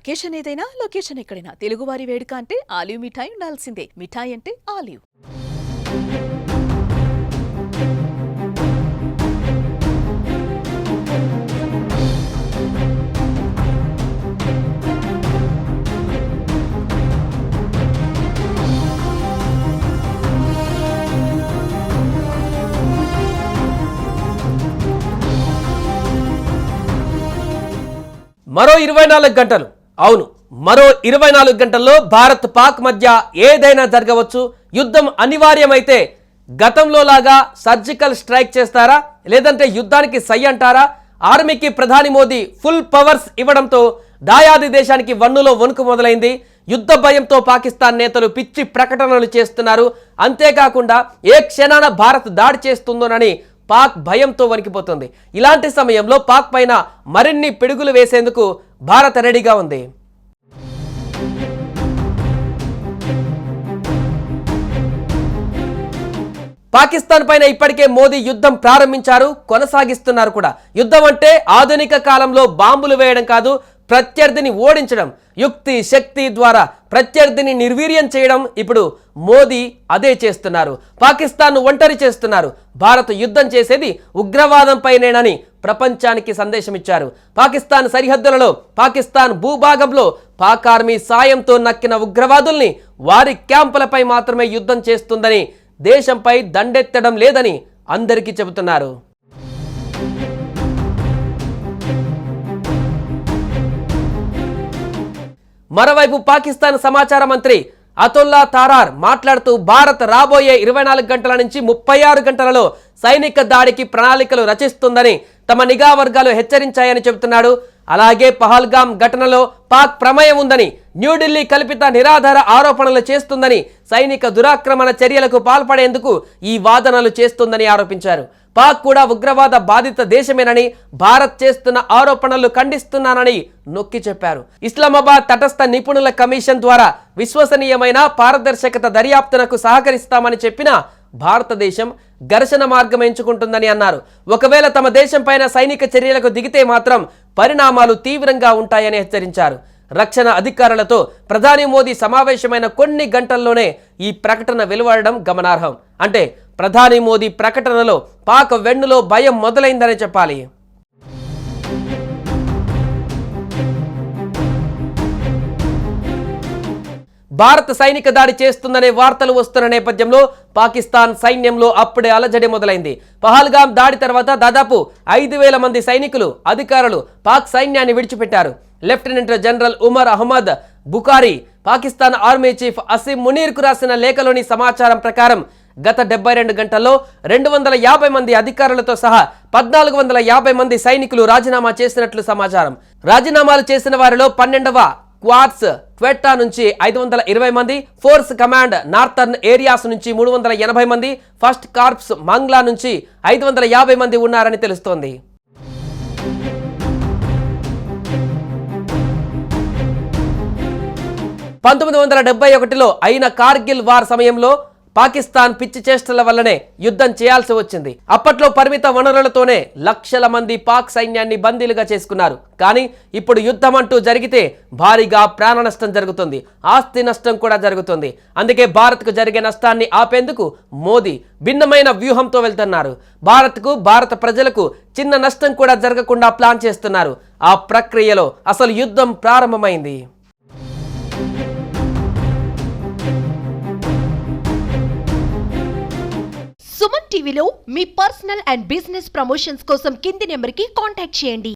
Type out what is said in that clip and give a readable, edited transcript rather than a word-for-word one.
Occasion ఏదైనా location ఎక్కడైనా తెలుగువారి వేడుక అంటే ఆలివ్ మిఠాయి ఉండాల్సిందే. మిఠాయి అంటే ఆలివ్. మరో 24 గంటలు. అవును, మరో 24 గంటల్లో భారత్ పాక్ మధ్య ఏదైనా జరగవచ్చు. యుద్ధం అనివార్యమైతే గతంలో లాగా సర్జికల్ స్ట్రైక్ చేస్తారా, లేదంటే యుద్ధానికి సై అంటారా? ఆర్మీకి ప్రధాని మోదీ ఫుల్ పవర్స్ ఇవ్వడంతో దాయాది దేశానికి వన్నులో వణుకు మొదలైంది. యుద్ధ భయంతో పాకిస్తాన్ నేతలు పిచ్చి ప్రకటనలు చేస్తున్నారు. అంతేకాకుండా ఏ క్షణాన భారత్ దాడి చేస్తుందోనని పాక్ భయంతో వణికిపోతుంది. ఇలాంటి సమయంలో పాక్ పైన మరిన్ని పిడుగులు వేసేందుకు భారత్ రెడీగా ఉంది. పాకిస్తాన్ పైన ఇప్పటికే మోదీ యుద్ధం ప్రారంభించారు, కొనసాగిస్తున్నారు కూడా. యుద్ధం అంటే ఆధునిక కాలంలో బాంబులు వేయడం కాదు, ప్రత్యర్థిని ఓడించడం. యుక్తి శక్తి ద్వారా ప్రత్యర్థిని నిర్వీర్యం చేయడం. ఇప్పుడు మోదీ అదే చేస్తున్నారు. పాకిస్తాన్ను ఒంటరి చేస్తున్నారు. భారత్ యుద్ధం చేసేది ఉగ్రవాదంపైనేనని ప్రపంచానికి సందేశం ఇచ్చారు. పాకిస్తాన్ సరిహద్దులలో, పాకిస్తాన్ భూభాగంలో పాక్ ఆర్మీ సాయంతో నక్కిన ఉగ్రవాదుల్ని వారి క్యాంపులపై మాత్రమే యుద్ధం చేస్తుందని, దేశంపై దండెత్తడం లేదని అందరికీ చెబుతున్నారు. మరోవైపు పాకిస్తాన్ సమాచార మంత్రి అతుల్లా తారార్ మాట్లాడుతూ భారత్ రాబోయే 24 గంటల నుంచి 36 గంటలలో సైనిక దాడికి ప్రణాళికలు రచిస్తుందని తమ నిఘా వర్గాలు హెచ్చరించాయని చెబుతున్నాడు. అలాగే పహల్గామ్ ఘటనలో పాక్ ప్రమేయం ఉందని, న్యూఢిల్లీ కల్పిత నిరాధార ఆరోపణలు చేస్తుందని, సైనిక దురాక్రమణ చర్యలకు పాల్పడేందుకు ఈ వాదనలు చేస్తుందని ఆరోపించారు. పాక్ కూడా ఉగ్రవాద బాధిత దేశమేనని, భారత్ చేస్తున్న ఆరోపణలు ఖండిస్తున్నానని నొక్కి చెప్పారు. ఇస్లామాబాద్ తటస్థ నిపుణుల కమిషన్ ద్వారా విశ్వసనీయమైన పారదర్శకత దర్యాప్తునకు సహకరిస్తామని చెప్పిన భారతదేశం ఘర్షణ మార్గం ఎంచుకుంటుందని అన్నారు. ఒకవేళ తమ దేశం పైన సైనిక చర్యలకు దిగితే మాత్రం పరిణామాలు తీవ్రంగా ఉంటాయని హెచ్చరించారు. రక్షణ అధికారులతో ప్రధాని మోదీ సమావేశమైన కొన్ని గంటల్లోనే ఈ ప్రకటన వెలువడడం గమనార్హం. అంటే ప్రధాని మోదీ ప్రకటనలో పాక్ వెన్నులో భయం మొదలైందని చెప్పాలి. భారత్ సైనిక దాడి చేస్తుందనే వార్తలు వస్తున్న నేపథ్యంలో పాకిస్తాన్ సైన్యంలో అప్పుడే అలజడి మొదలైంది. పహల్గామ్ దాడి తర్వాత దాదాపు 5,000 మంది సైనికులు, అధికారులు పాక్ సైన్యాన్ని విడిచిపెట్టారు. Lieutenant general Umar Ahmed Bukhari Pakistan army chief Asim మునీర్కు రాసిన లేఖలోని సమాచారం ప్రకారం గత 72 గంటల్లో 250 మంది అధికారులతో సహా 1450 మంది సైనికులు రాజీనామా చేసినట్లు సమాచారం. రాజీనామాలు చేసిన వారిలో 12వ క్వార్ట్స్ క్వెట్టా నుంచి 520 మంది, ఫోర్స్ కమాండ్ నార్థర్న్ ఏరియాస్ నుంచి 380 మంది, ఫస్ట్ కార్ప్స్ మంగ్లా నుంచి 550 మంది ఉన్నారని తెలుస్తోంది. (1971) అయిన కార్గిల్ వార్ సమయంలో పాకిస్తాన్ పిచ్చి చేష్టల వల్లనే యుద్ధం చేయాల్సి వచ్చింది. అప్పట్లో పరిమిత వనరులతోనే లక్షల మంది పాక్ సైన్యాన్ని బందీలుగా చేసుకున్నారు. కానీ ఇప్పుడు యుద్ధం అంటూ జరిగితే భారీగా ప్రాణ నష్టం జరుగుతుంది, ఆస్తి నష్టం కూడా జరుగుతుంది. అందుకే భారత్కు జరిగే నష్టాన్ని ఆపేందుకు మోదీ భిన్నమైన వ్యూహంతో వెళ్తున్నారు. భారత్కు, భారత ప్రజలకు చిన్న నష్టం కూడా జరగకుండా ప్లాన్ చేస్తున్నారు. ఆ ప్రక్రియలో అసలు యుద్ధం ప్రారంభమైంది. సుమన్ టీవీలో మీ పర్సనల్ అండ్ బిజినెస్ ప్రమోషన్స్ కోసం కింది నెంబర్కి కాంటాక్ట్ చేయండి.